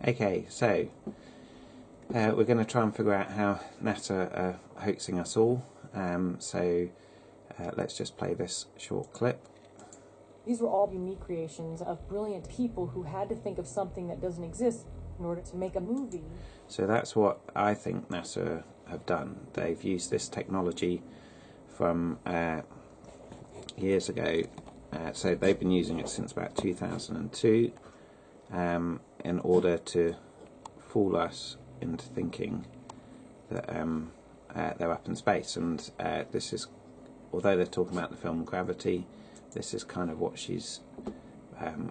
Okay, so we're going to try and figure out how NASA are hoaxing us all. Let's just play this short clip. These were all unique creations of brilliant people who had to think of something that doesn't exist in order to make a movie. So that's what I think NASA have done. They've used this technology from years ago. So they've been using it since about 2002 in order to fool us into thinking that they're up in space. And this is, although they're talking about the film Gravity, this is kind of what she's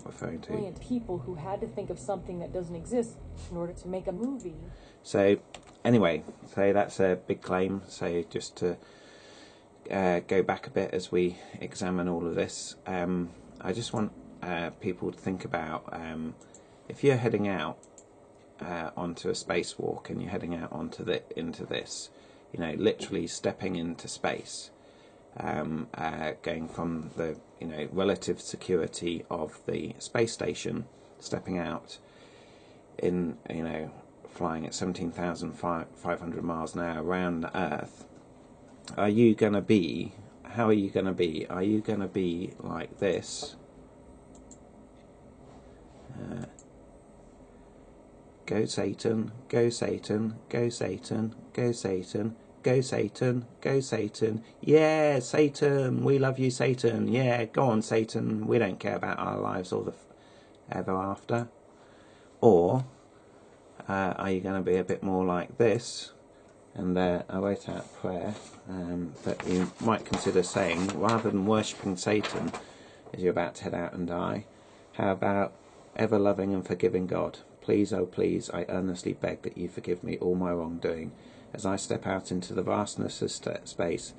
referring to. Brilliant people who had to think of something that doesn't exist in order to make a movie. So anyway, so that's a big claim. So just to go back a bit as we examine all of this, I just want people to think about if you're heading out onto a spacewalk and you're heading out into this, you know, literally stepping into space, going from the relative security of the space station, stepping out in flying at 17,500 miles an hour around the Earth. Are you going to be? How are you going to be? Are you going to be like this? Go Satan, go Satan, go Satan, go Satan, go Satan, go Satan. Yeah, Satan, we love you, Satan. Yeah, go on, Satan. We don't care about our lives or the ever after. Or are you going to be a bit more like this? And I wrote out a prayer that you might consider saying, rather than worshipping Satan as you're about to head out and die, how about ever loving and forgiving God? Please, oh please, I earnestly beg that you forgive me all my wrongdoing as I step out into the vastness of space,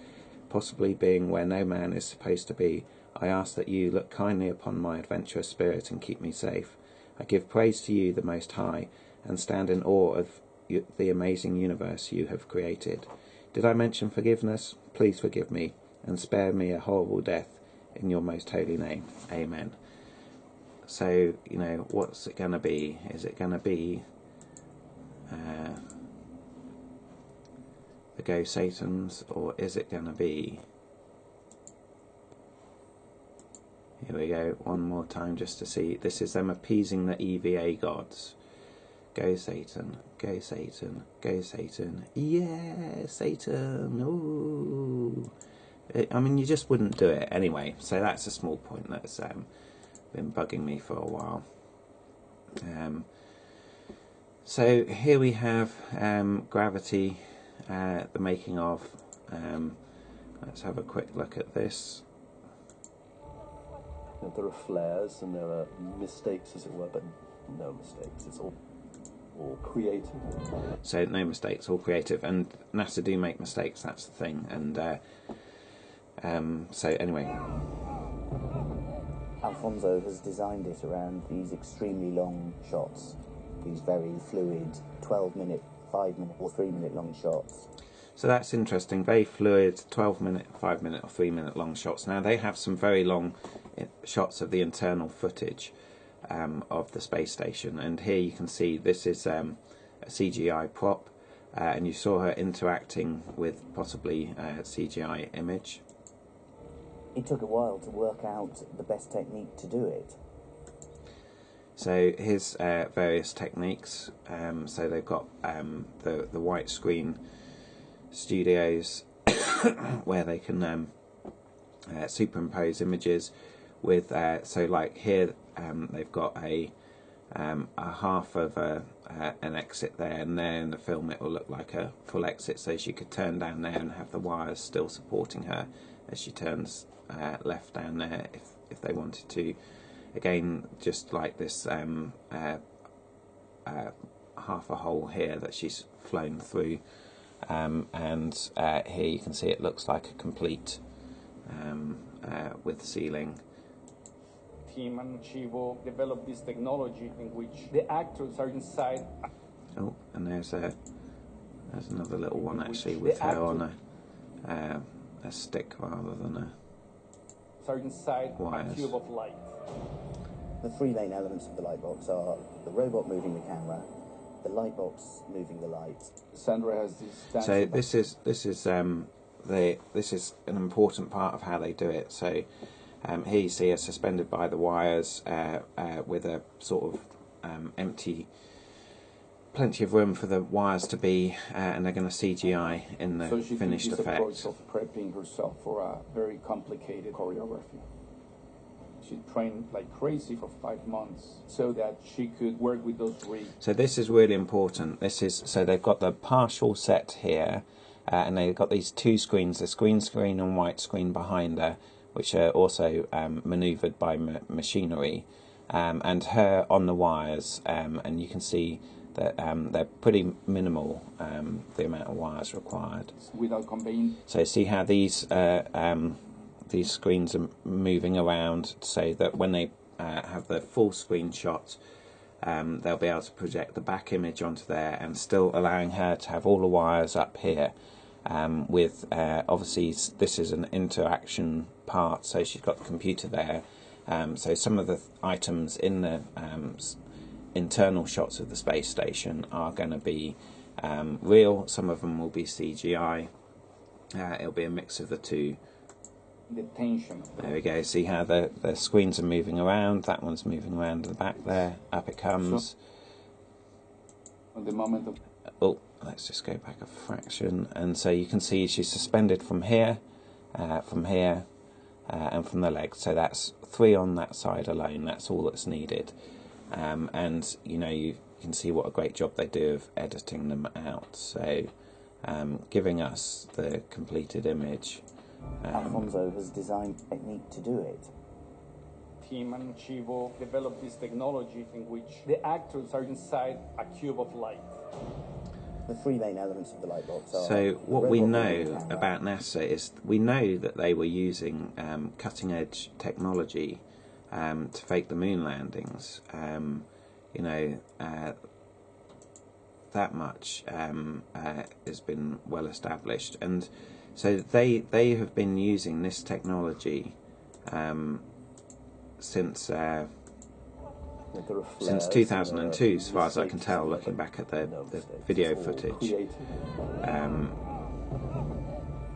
possibly being where no man is supposed to be. I ask that you look kindly upon my adventurous spirit and keep me safe. I give praise to you, the Most High, and stand in awe of the amazing universe you have created. Did I mention forgiveness? Please forgive me and spare me a horrible death in your most holy name. Amen. So, what's it going to be? Is it going to be the Go Satans, or is it going to be... Here we go, one more time just to see. This is them appeasing the EVA gods. Go Satan, go Satan, go Satan. Yeah, Satan. Ooh. I mean, you just wouldn't do it anyway. So that's a small point that's been bugging me for a while. So here we have Gravity, the making of. Let's have a quick look at this. There are flares and there are mistakes, as it were, but no mistakes. It's all creative. So no mistakes, all creative. And NASA do make mistakes, that's the thing. And so anyway. Alfonso has designed it around these extremely long shots, these very fluid 12-minute, 5-minute or 3-minute long shots. So that's interesting, very fluid 12-minute, 5-minute or 3-minute long shots. Now they have some very long shots of the internal footage of the space station, and here you can see this is a CGI prop, and you saw her interacting with possibly a CGI image. It took a while to work out the best technique to do it. So here's various techniques. So they've got the white screen studios where they can superimpose images with so like here they've got a half of an exit there, and there in the film it will look like a full exit, so she could turn down there and have the wires still supporting her as she turns left down there if they wanted to. Again, just like this half a hole here that she's flown through, and here you can see it looks like a complete with ceiling. Team and Chivo developed this technology in which the actors are inside. Oh, and there's another little one actually with her on a stick rather than a are inside wires. a tube of light. The three main elements of the light box are the robot moving the camera, the light box moving the light. Sandra has this. So this is an important part of how they do it. So here you see her suspended by the wires with a sort of empty, plenty of room for the wires to be, and they're going to CGI in the finished effect. So she's of prepping herself for a very complicated choreography. She trained like crazy for 5 months so that she could work with those rigs. So this is really important. So they've got the partial set here, and they've got these two screens, the green screen and white screen behind her, which are also manoeuvred by machinery, and her on the wires, and you can see that they're pretty minimal, the amount of wires required. Without conveying. So see how these screens are moving around, so that when they have the full screen shot, they'll be able to project the back image onto there, and still allowing her to have all the wires up here. With obviously this is an interaction part, so she's got the computer there. So some of the items in the internal shots of the space station are going to be real. Some of them will be CGI. It'll be a mix of the two. The tension. There we go. See how the screens are moving around. That one's moving around to the back there. Up it comes. So, at the moment of. Oh, let's just go back a fraction. And so you can see she's suspended from here, and from the legs. So that's 3 on that side alone. That's all that's needed. And you can see what a great job they do of editing them out. So giving us the completed image. Alfonso has designed a technique to do it. Team and Chivo developed this technology in which the actors are inside a cube of light. The three main elements of the light box are... So what we know about NASA is we know that they were using cutting-edge technology to fake the moon landings. That much has been well established, and so they have been using this technology since 2002, as far as I can tell, looking back at the video footage.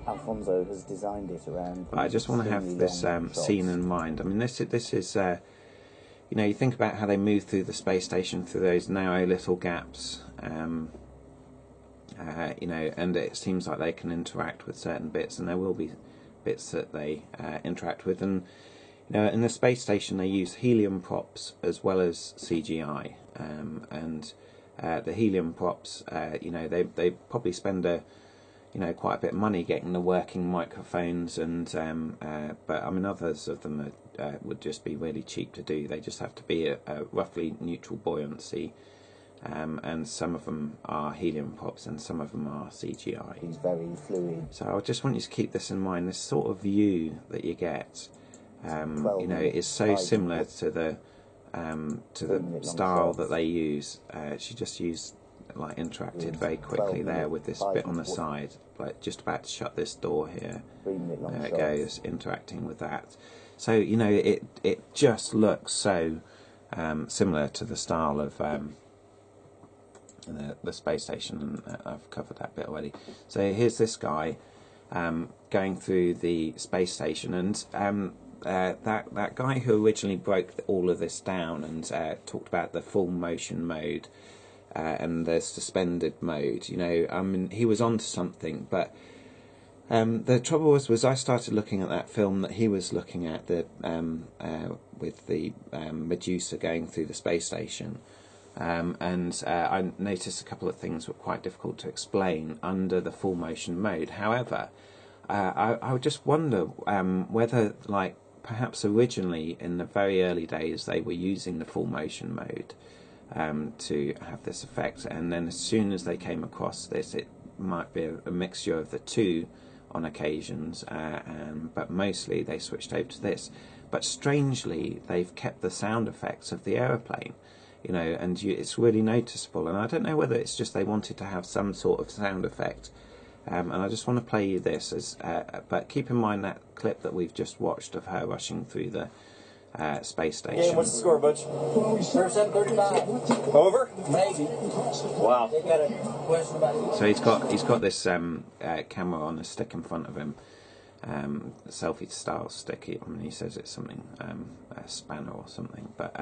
Alfonso has designed it around. But I just want to have this scene in mind. I mean, this is you think about how they move through the space station through those narrow little gaps. And it seems like they can interact with certain bits, and there will be bits that they interact with. And in the space station they use helium props as well as CGI, and the helium props, they probably spend quite a bit of money getting the working microphones, and but I mean others of them would just be really cheap to do. They just have to be a roughly neutral buoyancy. And some of them are helium props and some of them are CGI. He's very fluid. So I just want you to keep this in mind. This sort of view that you get, is so similar to the style that they use. She just interacted very quickly there with this bit on the side, like just about to shut this door here. There it goes, interacting with that. So it just looks so similar to the style of the space station, and I've covered that bit already. So here's this guy going through the space station, and that guy who originally broke all of this down and talked about the full motion mode and the suspended mode. He was onto something, but the trouble was I started looking at that film that he was looking at, with the Medusa going through the space station. And I noticed a couple of things were quite difficult to explain under the full motion mode. However, I would just wonder whether, perhaps originally in the very early days they were using the full motion mode to have this effect, and then as soon as they came across this, it might be a mixture of the two on occasions, but mostly they switched over to this. But strangely, they've kept the sound effects of the aeroplane. And it's really noticeable, and I don't know whether it's just they wanted to have some sort of sound effect, and I just want to play you this, but keep in mind that clip that we've just watched of her rushing through the space Game, station. what's the score, Butch? 37-35. Over? Maybe. Wow. They got a question about it. So he's got this camera on a stick in front of him, selfie style stick. I mean, he says it's something a spanner or something. But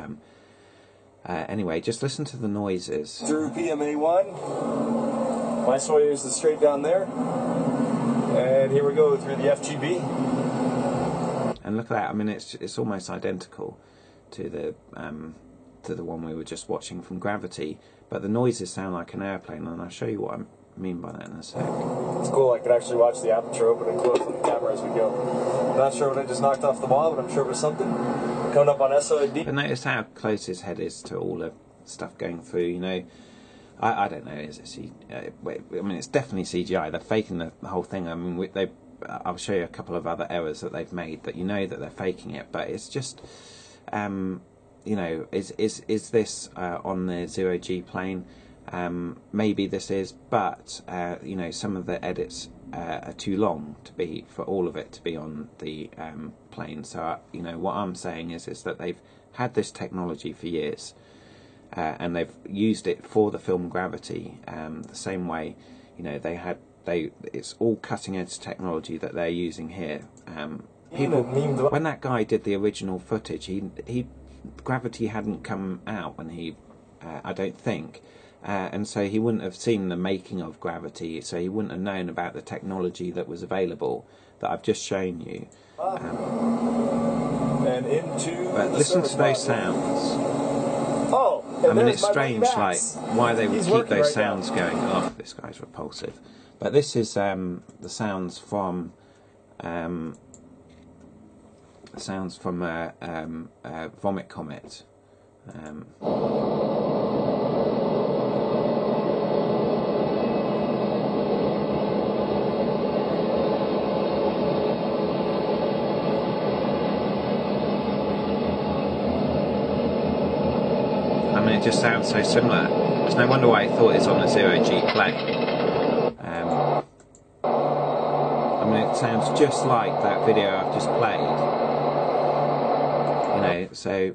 anyway, just listen to the noises. Through PMA1. My Soyuz is straight down there. And here we go through the FGB. And look at that. I mean, it's almost identical to the one we were just watching from Gravity, but the noises sound like an airplane, and I'll show you what I mean by that in a sec. It's cool, I can actually watch the aperture open and close on the camera as we go. I'm not sure what I just knocked off the wall, but I'm sure it was something. Coming up on SOD. But notice how close his head is to all the stuff going through, you know. I don't know, is it I mean, it's definitely CGI. They're faking the whole thing. I mean, I'll show you a couple of other errors that they've made that you know that they're faking it, but it's just, you know, is this on the 0G plane? Maybe this is, but you know, some of the edits are too long to be for all of it to be on the plane. So you know, what I'm saying is that they've had this technology for years, and they've used it for the film Gravity the same way. You know, it's all cutting edge technology that they're using here. When that guy did the original footage, Gravity hadn't come out when he, I don't think, and so he wouldn't have seen the making of Gravity, so he wouldn't have known about the technology that was available that I've just shown you. And into but listen to those sounds. Oh, I mean, it's strange, like, why they would keep those sounds going. Oh, this guy's repulsive. But this is the sounds from Vomit Comet. I mean, it just sounds so similar. It's no wonder why I thought it's on a 0G plane. I mean, it sounds just like that video I've just played. You know, so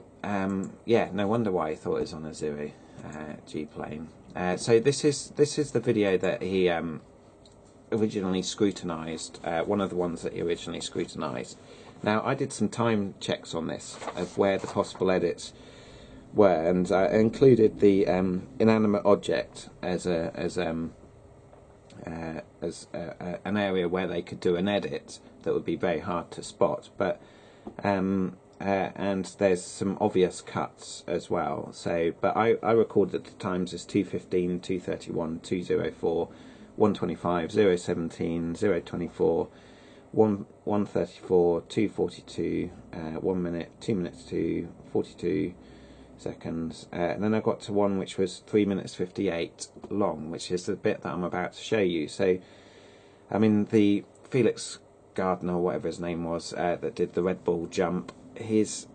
yeah, no wonder why I thought it was on a 0G plane. So this is the video that he originally scrutinised. One of the ones that he originally scrutinised. Now, I did some time checks on this of where the possible edits were, and I included the inanimate object as an area where they could do an edit that would be very hard to spot, but and there's some obvious cuts as well. So, but I recorded the times as 2:15, 2:31, 2:04, 1:25, 0:17, 0:24, 1:34, 2:42, 1 minute, 2 minutes to 42 seconds, and then I got to one which was 3 minutes 58 long, which is the bit that I'm about to show you. So, I mean, the Felix Gardner, or whatever his name was, that did the Red Bull jump, his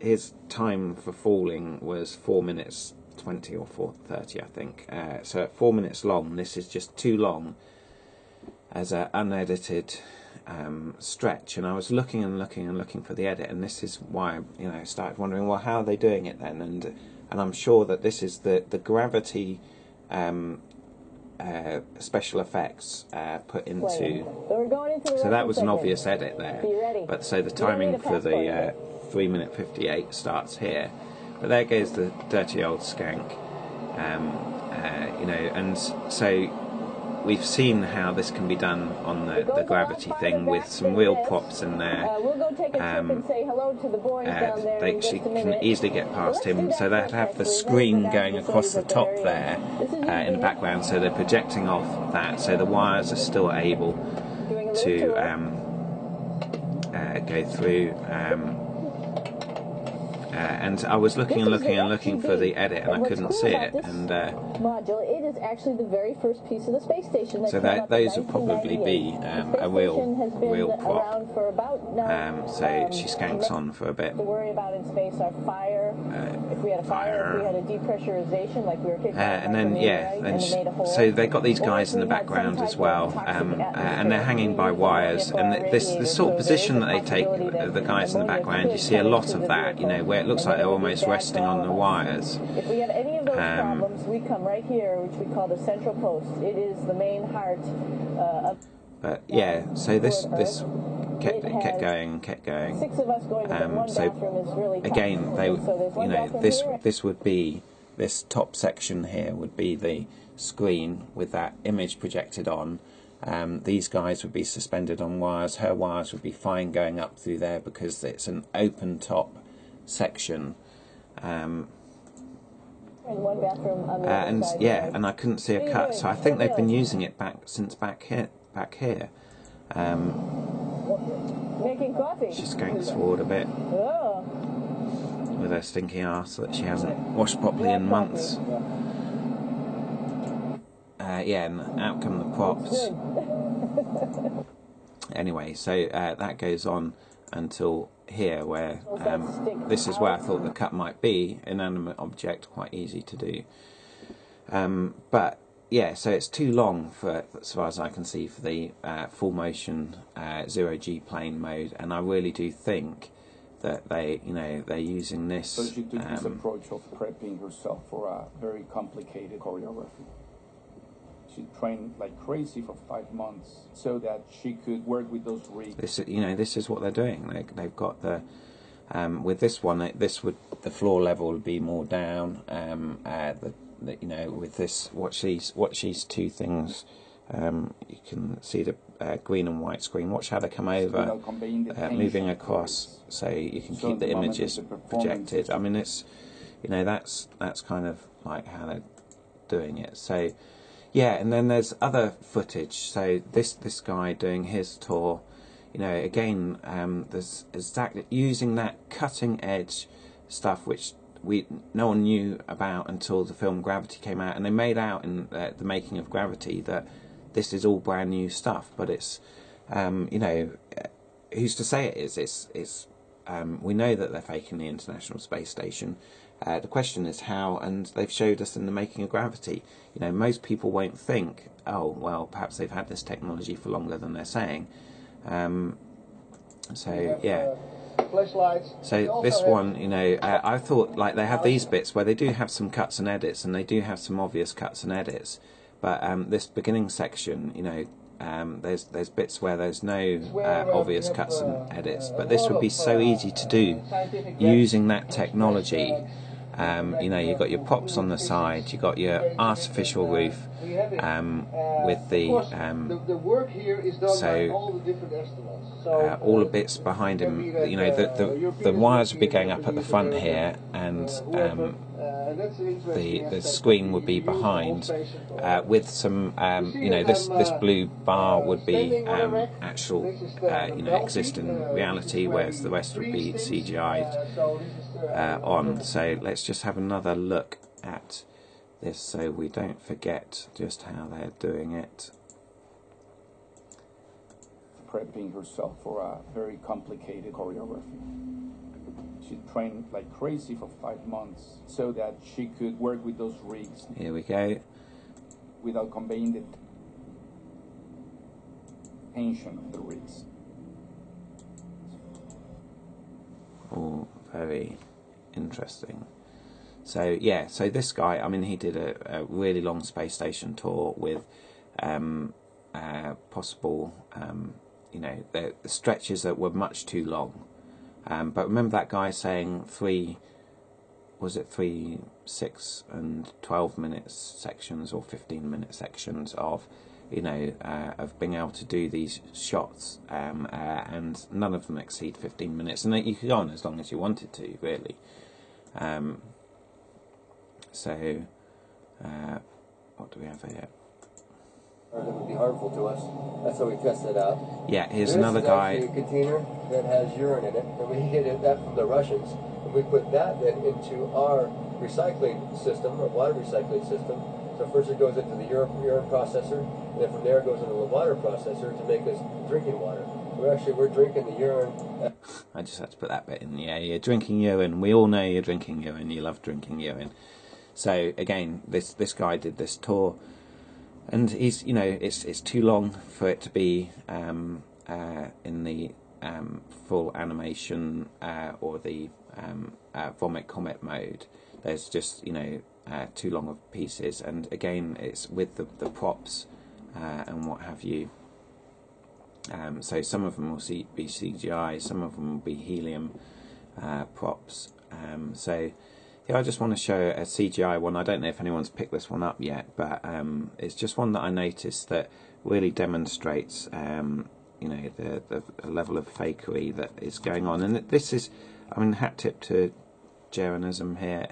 time for falling was 4 minutes 20 or 4:30, I think. So at 4 minutes long, this is just too long as an unedited stretch, and I was looking and looking and looking for the edit, and this is why, you know, I started wondering, well, how are they doing it then? And I'm sure that this is the Gravity special effects put into. So that was an obvious edit there. But so the timing for the 3 minute 58 starts here. But there goes the dirty old skank. You know, and so we've seen how this can be done on the Gravity thing with some real props in there. She can easily get past him, so they'd have the screen going across the top there in the background, so they're projecting off that, so the wires are still able to go through. And I was looking and looking and looking for the edit, and I couldn't see it. And module, it is actually the very first piece of the space station. So those would probably be a real prop. So she skanks on for a bit. To worry about in space are fire. If we had a fire, if we had a depressurization, like we were kicking and then so they got these guys in the background as well, and they're hanging by wires. And this sort of position that they take, the guys in the background, you see a lot of that. You know, where it looks like they're almost resting on the wires. If we have any of those problems, we come right here, which we call the central post. It is the main heart of. But yeah, so this kept going. 6 of us going to the one So bathroom is really tough. again, they, So there's one bathroom here. this would be, this top section here would be the screen with that image projected on. These guys would be suspended on wires. Her wires would be fine going up through there because it's an open top section. In one bathroom on the other And side yeah, here. and I couldn't see a cut, so I think they've been using it since back here. Making coffee. She's going forward a bit Oh. with her stinky arse that she hasn't washed properly in months. Yeah, and out come the props. Anyway, so that goes on until here, where this is where I thought the cut might be. Inanimate object, quite easy to do. But yeah, so it's too long for, as far as I can see, for the full motion 0G plane mode, and I really do think that they, they're using this. So she took this approach of prepping herself for a very complicated choreography. She trained like crazy for 5 months so that she could work with those rigs. This is what they're doing. They've got the with this one. The floor level would be more down. With this, watch these two things. You can see the green and white screen. Watch how they come over, moving across, so you can keep the images projected. I mean, it's that's kind of like how they're doing it. So. Yeah, and then there's other footage. So this guy doing his tour, again, there's exactly using that cutting edge stuff which no one knew about until the film Gravity came out, and they made out in the making of Gravity that this is all brand new stuff. But it's, who's to say it is? It's we know that they're faking the International Space Station. The question is how, and they've showed us in the making of Gravity. Most people won't think, oh, well, perhaps they've had this technology for longer than they're saying. So, yeah. So this one, I thought, like, they have these bits where they do have some cuts and edits, and they do have some obvious cuts and edits. But this beginning section, there's bits where there's no obvious cuts and edits. But this would be so easy to do using that technology. You've got your props on the side, you've got your artificial roof with the work here is done by all the different estimates. All the bits behind him. The wires would be going up at the front here, and the screen would be behind with some this blue bar would be actual exist in reality, whereas the rest would be CGI'd on. So let's just have another look at this so we don't forget just how they're doing it. Prepping herself for a very complicated choreography. She trained like crazy for 5 months so that she could work with those rigs. Here we go. Without conveying the tension of the rigs. All very interesting. So yeah, so this guy, I mean, he did a really long space station tour with possible, the stretches that were much too long. But remember that guy saying 3, 6 and 12 minutes sections or 15-minute sections of, of being able to do these shots, and none of them exceed 15 minutes, and you could go on as long as you wanted to, really. What do we have here? That would be harmful to us. That's how we test it out. Yeah, here's another guy. This is actually a container that has urine in it, and we get that from the Russians, and we put that then into our recycling system, our water recycling system. So first it goes into the urine processor, and then from there it goes into the water processor to make us drinking water. We're drinking the urine. I just had to put that bit in. Yeah, you're drinking urine. We all know you're drinking urine. You love drinking urine. So again, this guy did this tour, and he's it's too long for it to be in the full animation or the vomit comet mode. There's just, you know, too long of pieces, and again it's with the props and what have you. So some of them will be CGI, some of them will be helium props. So yeah, I just want to show a CGI one. I don't know if anyone's picked this one up yet, but it's just one that I noticed that really demonstrates you know, the level of fakery that is going on. And this is, I mean, hat tip to Jeranism here.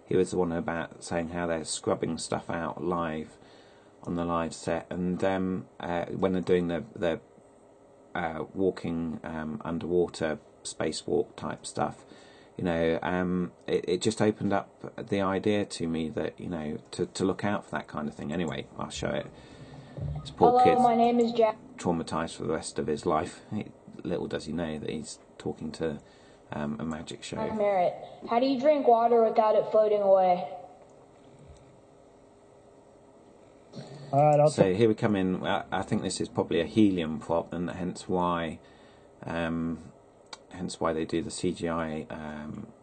He was the one about saying how they're scrubbing stuff out live on the live set, and when they're doing the walking underwater spacewalk type stuff, you know, it just opened up the idea to me that, you know, to look out for that kind of thing. Anyway, I'll show it. This poor kid, my name is Jack. Traumatized for the rest of his life. Little does he know that he's talking to a magic show. Merritt, how do you drink water without it floating away? Alright, so here we come in. I think this is probably a helium prop, and hence why they do the CGI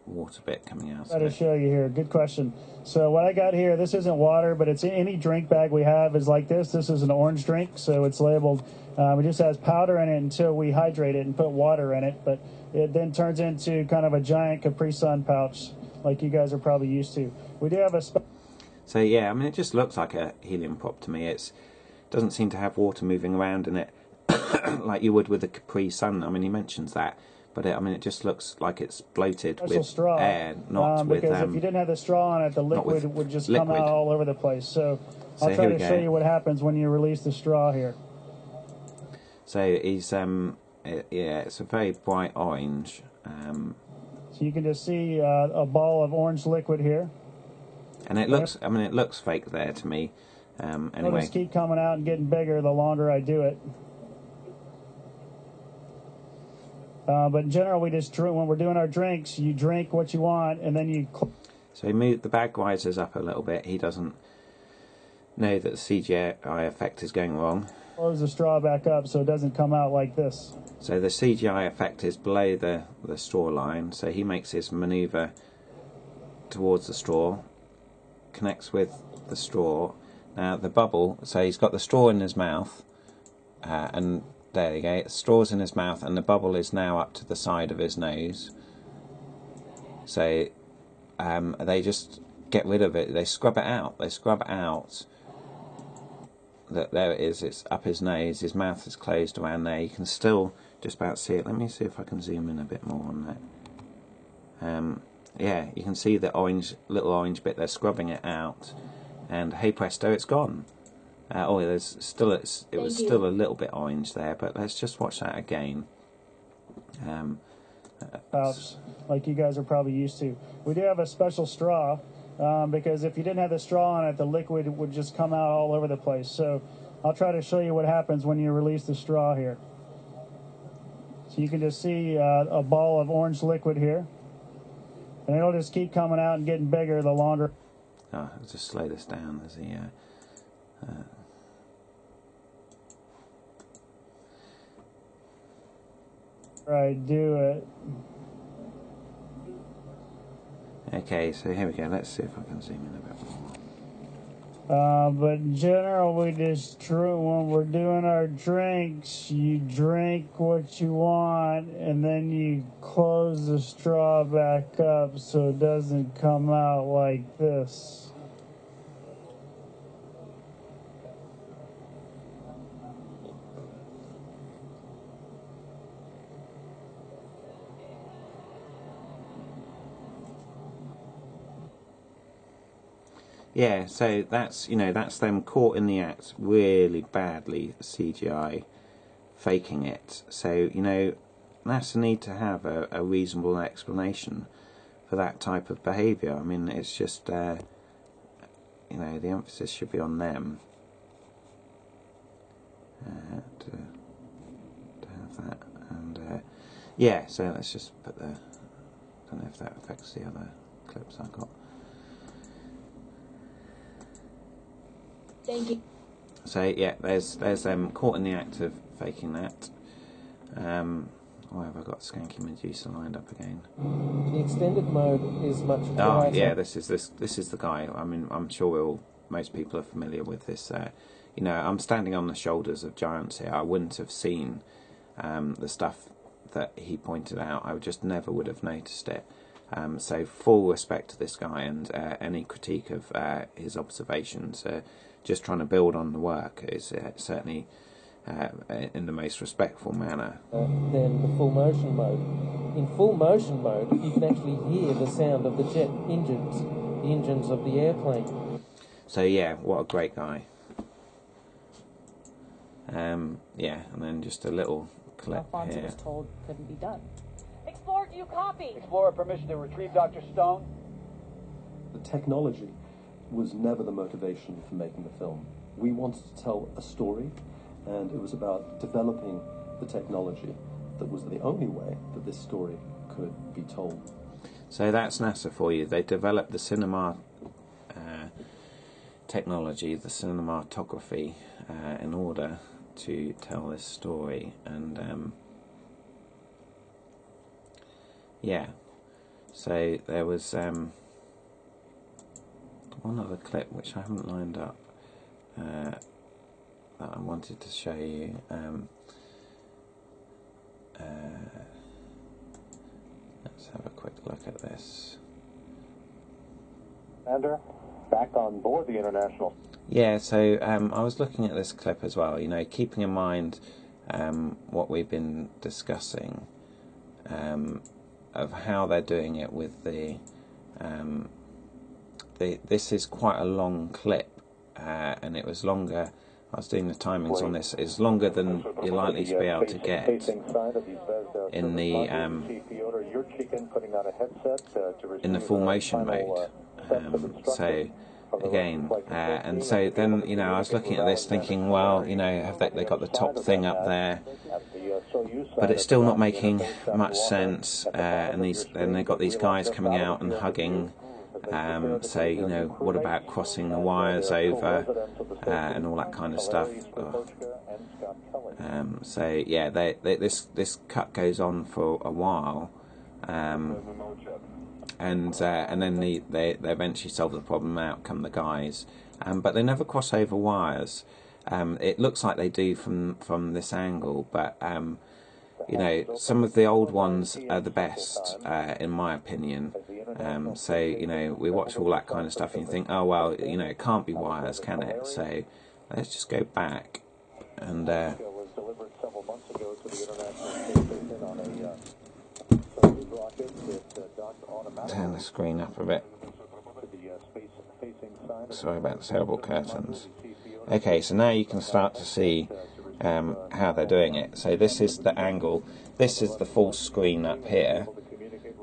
water bit coming out. Try to show you here. Good question. So what I got here, this isn't water, but it's any drink bag we have is like this. This is an orange drink, so it's labeled. It just has powder in it until we hydrate it and put water in it, but it then turns into kind of a giant Capri Sun pouch, like you guys are probably used to. We do have a. So yeah, I mean, it just looks like a helium prop to me. It doesn't seem to have water moving around in it like you would with a Capri Sun. I mean, he mentions that. But I mean, it just looks like it's bloated with straw, air, not with... Because if you didn't have the straw on it, the liquid would just come out all over the place. So I'll try to show you what happens when you release the straw here. So he's, yeah, it's a very bright orange. So you can just see a ball of orange liquid here. And it looks, I mean, it looks fake there to me. Anyway. It'll just keep coming out and getting bigger the longer I do it. But in general, we just drink, when we're doing our drinks, you drink what you want, and then you... So he moved the bag rises up a little bit. He doesn't know that the CGI effect is going wrong. Close the straw back up so it doesn't come out like this. So the CGI effect is below the straw line, so he makes his manoeuvre towards the straw, connects with the straw. Now the bubble, so he's got the straw in his mouth, and... There you go, straw's in his mouth, and the bubble is now up to the side of his nose. So they just get rid of it, they scrub it out. They scrub out that there it is, it's up his nose, his mouth is closed around there. You can still just about see it. Let me see if I can zoom in a bit more on that. Yeah, you can see the orange, little orange bit, they're scrubbing it out, and hey presto, it's gone. Oh, there's still it was still a little bit orange there, but let's just watch that again. Pouch, like you guys are probably used to. We do have a special straw because if you didn't have the straw on it, the liquid would just come out all over the place. So I'll try to show you what happens when you release the straw here. So you can just see a ball of orange liquid here, and it'll just keep coming out and getting bigger the longer. Oh, I'll just slow this down as he. Right, do it. Okay, so here we go. Let's see if I can zoom in a bit more. But in general, we just when we're doing our drinks, you drink what you want, and then you close the straw back up so it doesn't come out like this. Yeah, so that's, you know, that's them caught in the act really badly CGI faking it. So, you know, NASA need to have a reasonable explanation for that type of behaviour. I mean, it's just, you know, the emphasis should be on them to have that. And, yeah, so let's just put the, I don't know if that affects the other clips I got. Thank you. So yeah, there's caught in the act of faking that. I'll Why have I got Skanky Medusa lined up again? The extended mode is much quieter. Oh yeah, this is the guy. I mean, I'm sure most people are familiar with this. You know, I'm standing on the shoulders of giants here. I wouldn't have seen the stuff that he pointed out. I just never would have noticed it. So full respect to this guy, and any critique of his observations, just trying to build on the work is certainly in the most respectful manner. Then the full motion mode. In full motion mode, you can actually hear the sound of the jet engines, the engines of the airplane. So yeah, what a great guy. Yeah, and then just a little clip Alfonso here. was told couldn't be done. Explorer, do you copy? Explorer, permission to retrieve Dr. Stone. The technology was never the motivation for making the film. We wanted to tell a story, and it was about developing the technology that was the only way that this story could be told. So that's NASA for you. They developed the cinema technology, the cinematography, in order to tell this story. And yeah, so there was one other clip which I haven't lined up that I wanted to show you. Let's have a quick look at this. Commander, back on board the International. Yeah, so I was looking at this clip as well, you know, keeping in mind what we've been discussing of how they're doing it with the this is quite a long clip, and it was longer. I was doing the timings on this. It's longer than you're likely to be able to get in the full motion mode. So again, and so then, you know, I was looking at this thinking, well, you know, have they got the top thing up there, but it's still not making much sense. And they've got these guys coming out and hugging. So, you know, what about crossing the wires over and all that kind of stuff? So yeah, this cut goes on for a while, and then they eventually solve the problem. Out come the guys, but they never cross over wires. It looks like they do from this angle, but you know, some of the old ones are the best, in my opinion. So, you know, we watch all that kind of stuff and you think, oh, well, you know, it can't be wires, can it? So let's just go back and turn the screen up a bit. Sorry about the terrible curtains. Okay, so now you can start to see how they're doing it. So this is the angle. This is the full screen up here,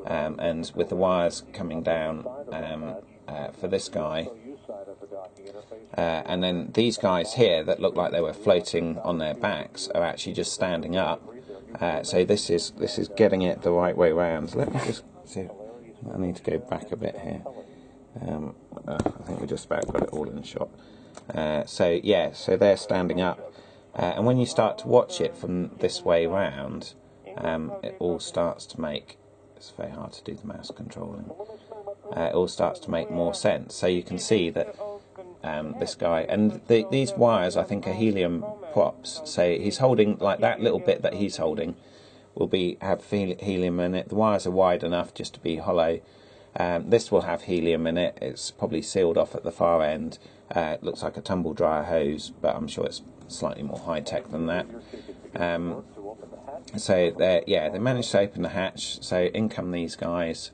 and with the wires coming down for this guy, and then these guys here that look like they were floating on their backs are actually just standing up. So this is getting it the right way round. Let me just see. I need to go back a bit here. I think we just about got it all in shot. So yeah, so they're standing up, and when you start to watch it from this way round, it all starts to make. It's very hard to do the mouse controlling. It all starts to make more sense. So you can see that this guy, and these wires I think are helium props. So he's holding, like that little bit that he's holding will have helium in it. The wires are wide enough just to be hollow. This will have helium in it. It's probably sealed off at the far end. It looks like a tumble dryer hose, but I'm sure it's slightly more high tech than that. So they managed to open the hatch. So in come these guys.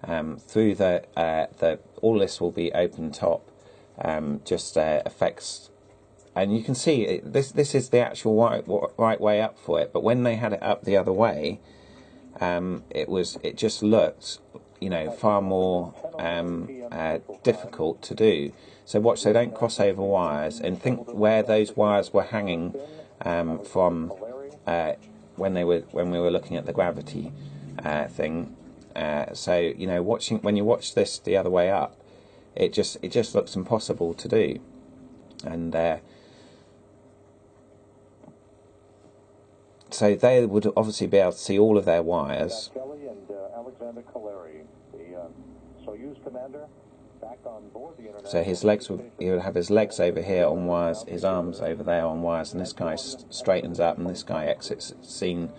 Through the all this will be open top. Just affects, and you can see this is the actual right way up for it. But when they had it up the other way, it just looked, you know, far more difficult to do. So watch, they don't cross over wires, and think where those wires were hanging from when we were looking at the gravity thing. So, you know, when you watch this the other way up, it just looks impossible to do. And So they would obviously be able to see all of their wires. Gilly and Alexander Kaleri, the Soyuz commander, back on board the International. So his legs he would have his legs over here on wires, his arms over there on wires, and this guy straightens up, and this guy exits the scene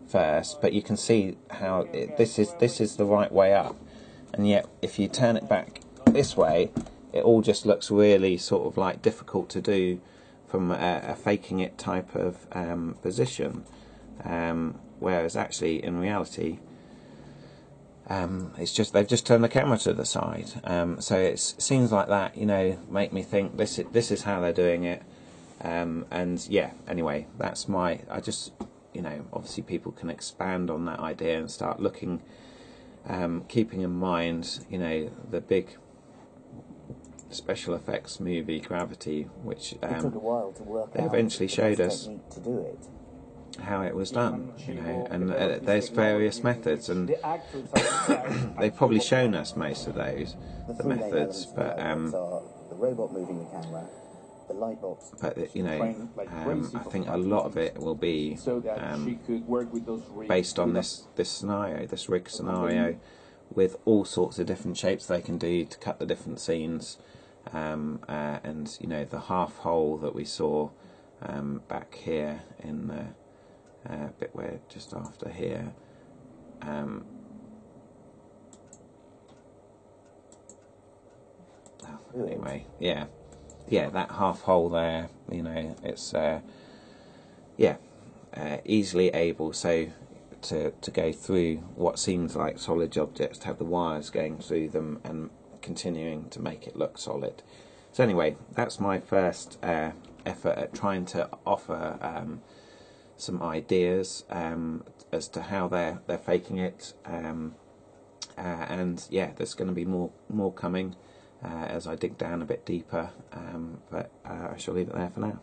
first. But you can see how this is the right way up, and yet if you turn it back this way, it all just looks really sort of like difficult to do from a faking it type of position, whereas actually in reality it's just they've just turned the camera to the side. So it's scenes like that, you know, make me think this is how they're doing it. And yeah, anyway, that's I just, you know, obviously people can expand on that idea and start looking, keeping in mind, you know, the big special effects movie Gravity, which it took a while to work they out eventually the showed best us technique to do it. how it was done, you know, and there's various methods, and they've probably shown us most of those, the methods, but are the robot moving the camera, the light box. But you know, I think a lot of it will be based on this scenario, this rig scenario, with all sorts of different shapes they can do to cut the different scenes, and you know, the half hole that we saw back here in the bit where just after here. Anyway, yeah, that half hole there, you know, it's easily able to go through what seems like solid objects, to have the wires going through them and continuing to make it look solid. So anyway, that's my first effort at trying to offer some ideas as to how they're faking it, and yeah, there's going to be more coming as I dig down a bit deeper, but I shall leave it there for now.